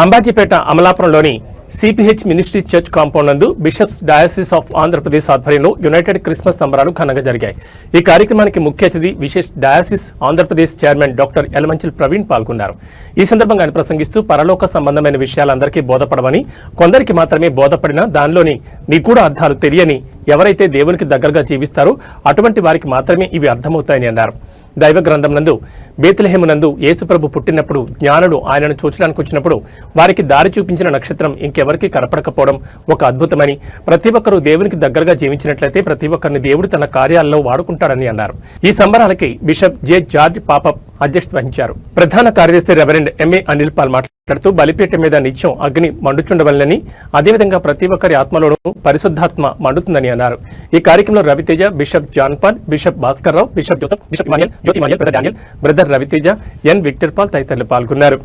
అంబాజీపేట అమలాపురంలోని CPH ministries church compound నందు bishops diocese of Andhra Pradesh ఆధ్వర్యంలో యునైటెడ్ క్రిస్మస్ సంబరాలు ఘనంగా జరిగాయి. ఈ కార్యక్రమానికి ముఖ్య అతిథి విశేష్ diocese Andhra Pradesh chairman doctor Yalamanchili Praveen పాల్గొన్నారు. ఈ సందర్భంగా ఆయన ప్రసంగిస్తూ పరలోక సంబంధమైన విషయాలందరికీ బోధపడవని, కొందరికి మాత్రమే బోధపడినా దానిలోని నిగూఢ అర్థాలు తెలియని ఎవరైతే దేవునికి దగ్గరగా జీవిస్తారో అటువంటి వారికి మాత్రమే ఇవి అర్థమవుతాయని అన్నారు. దైవ గ్రంథం నందు బేత్లెహేము నందు యేసుప్రభు పుట్టినప్పుడు జ్ఞానులు ఆయనను చూచడానికి వచ్చినప్పుడు వారికి దారి చూపించిన నక్షత్రం ఇంకెవరికి కనపడకపోవడం ఒక అద్భుతమని, ప్రతి ఒక్కరూ దేవునికి దగ్గరగా జీవించినట్లయితే ప్రతి ఒక్కరిని దేవుడు తన కార్యాల్లో వాడుకుంటాడని అన్నారు. ఈ సంబరాలకి బిషప్ జె జార్జ్ పాపప్ అధ్యక్షత వహించారు. ప్రధాన కార్యదర్శి రెవరెండ్ ఎంఏ అనిల్ పాల్ మాట్లాడుతూ బలిపీఠం మీద నిత్యం అగ్ని మండుచుండవలనని, అదేవిధంగా ప్రతి ఒక్కరి ఆత్మలోనూ పరిశుద్ధాత్మ మండుతుందని అన్నారు. ఈ కార్యక్రమంలో Raviteja, bishop John Paul, bishop Bhaskar Rao, bishop Joseph, bishop Emmanuel, Jyothi Emmanuel, brother Daniel, brother Raviteja, N Victor Paul తదితరులు పాల్గొన్నారు.